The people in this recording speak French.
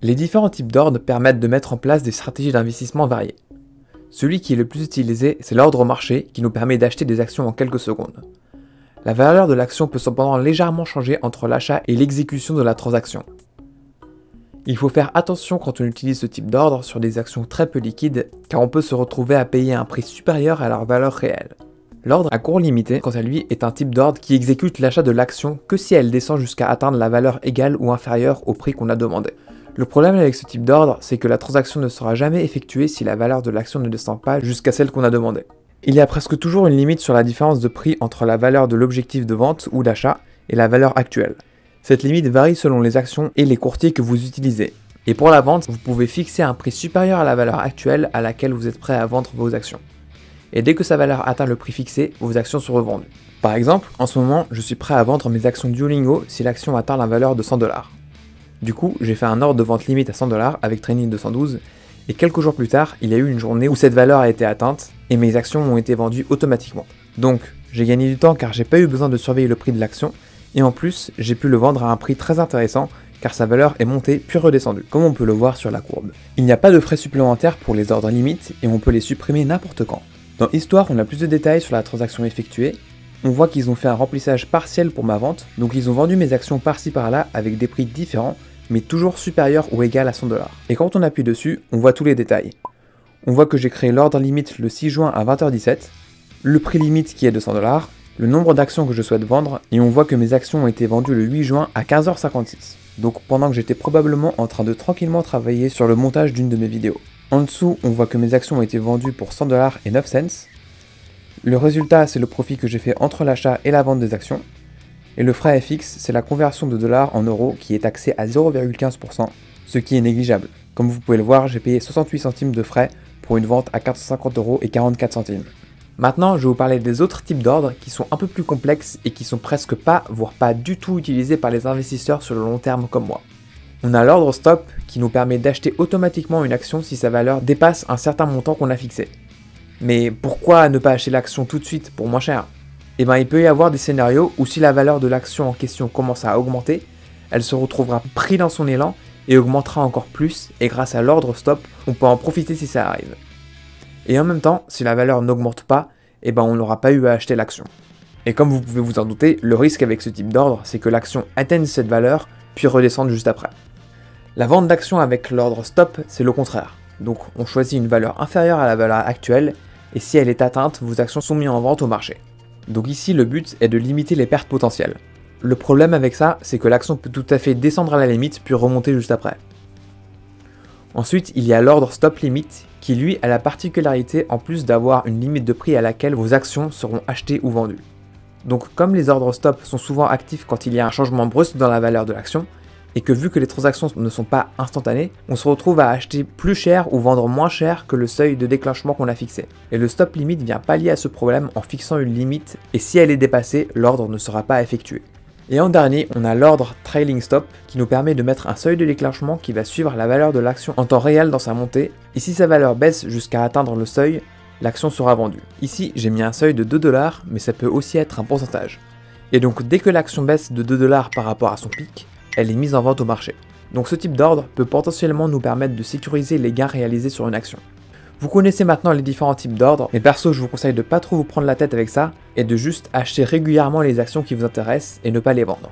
Les différents types d'ordres permettent de mettre en place des stratégies d'investissement variées. Celui qui est le plus utilisé, c'est l'ordre au marché qui nous permet d'acheter des actions en quelques secondes. La valeur de l'action peut cependant légèrement changer entre l'achat et l'exécution de la transaction. Il faut faire attention quand on utilise ce type d'ordre sur des actions très peu liquides, car on peut se retrouver à payer un prix supérieur à leur valeur réelle. L'ordre à cours limité, quant à lui, est un type d'ordre qui exécute l'achat de l'action que si elle descend jusqu'à atteindre la valeur égale ou inférieure au prix qu'on a demandé. Le problème avec ce type d'ordre, c'est que la transaction ne sera jamais effectuée si la valeur de l'action ne descend pas jusqu'à celle qu'on a demandée. Il y a presque toujours une limite sur la différence de prix entre la valeur de l'objectif de vente ou d'achat et la valeur actuelle. Cette limite varie selon les actions et les courtiers que vous utilisez. Et pour la vente, vous pouvez fixer un prix supérieur à la valeur actuelle à laquelle vous êtes prêt à vendre vos actions. Et dès que sa valeur atteint le prix fixé, vos actions sont revendues. Par exemple, en ce moment, je suis prêt à vendre mes actions Duolingo si l'action atteint la valeur de 100$. Du coup, j'ai fait un ordre de vente limite à 100$ avec Training 212, et quelques jours plus tard, il y a eu une journée où cette valeur a été atteinte, et mes actions ont été vendues automatiquement. Donc, j'ai gagné du temps car j'ai pas eu besoin de surveiller le prix de l'action, et en plus, j'ai pu le vendre à un prix très intéressant, car sa valeur est montée puis redescendue, comme on peut le voir sur la courbe. Il n'y a pas de frais supplémentaires pour les ordres limites, et on peut les supprimer n'importe quand. Dans Histoire, on a plus de détails sur la transaction effectuée. On voit qu'ils ont fait un remplissage partiel pour ma vente, donc ils ont vendu mes actions par-ci par-là avec des prix différents, mais toujours supérieurs ou égal à 100$. Et quand on appuie dessus, on voit tous les détails. On voit que j'ai créé l'ordre limite le 6 juin à 20h17, le prix limite qui est de 100$, le nombre d'actions que je souhaite vendre, et on voit que mes actions ont été vendues le 8 juin à 15h56. Donc pendant que j'étais probablement en train de tranquillement travailler sur le montage d'une de mes vidéos. En dessous, on voit que mes actions ont été vendues pour 100$ et 9 cents. Le résultat, c'est le profit que j'ai fait entre l'achat et la vente des actions. Et le frais FX, c'est la conversion de dollars en euros qui est taxé à 0,15%, ce qui est négligeable. Comme vous pouvez le voir, j'ai payé 68 centimes de frais pour une vente à 450,44€. Maintenant, je vais vous parler des autres types d'ordres qui sont un peu plus complexes et qui sont presque pas, voire pas du tout utilisés par les investisseurs sur le long terme comme moi. On a l'ordre stop qui nous permet d'acheter automatiquement une action si sa valeur dépasse un certain montant qu'on a fixé. Mais pourquoi ne pas acheter l'action tout de suite pour moins cher? Eh bien, il peut y avoir des scénarios où si la valeur de l'action en question commence à augmenter, elle se retrouvera prise dans son élan et augmentera encore plus, et grâce à l'ordre stop, on peut en profiter si ça arrive. Et en même temps, si la valeur n'augmente pas, eh ben on n'aura pas eu à acheter l'action. Et comme vous pouvez vous en douter, le risque avec ce type d'ordre, c'est que l'action atteigne cette valeur, puis redescende juste après. La vente d'actions avec l'ordre stop, c'est le contraire. Donc on choisit une valeur inférieure à la valeur actuelle, et si elle est atteinte, vos actions sont mises en vente au marché. Donc ici, le but est de limiter les pertes potentielles. Le problème avec ça, c'est que l'action peut tout à fait descendre à la limite, puis remonter juste après. Ensuite, il y a l'ordre stop limit, qui lui a la particularité en plus d'avoir une limite de prix à laquelle vos actions seront achetées ou vendues. Donc comme les ordres stop sont souvent actifs quand il y a un changement brusque dans la valeur de l'action, et que vu que les transactions ne sont pas instantanées, on se retrouve à acheter plus cher ou vendre moins cher que le seuil de déclenchement qu'on a fixé. Et le stop limit vient pallier à ce problème en fixant une limite, et si elle est dépassée, l'ordre ne sera pas effectué. Et en dernier, on a l'ordre trailing stop qui nous permet de mettre un seuil de déclenchement qui va suivre la valeur de l'action en temps réel dans sa montée, et si sa valeur baisse jusqu'à atteindre le seuil, l'action sera vendue. Ici, j'ai mis un seuil de 2$, mais ça peut aussi être un pourcentage. Et donc dès que l'action baisse de 2$ par rapport à son pic, elle est mise en vente au marché. Donc ce type d'ordre peut potentiellement nous permettre de sécuriser les gains réalisés sur une action. Vous connaissez maintenant les différents types d'ordres, mais perso je vous conseille de pas trop vous prendre la tête avec ça, et de juste acheter régulièrement les actions qui vous intéressent et ne pas les vendre.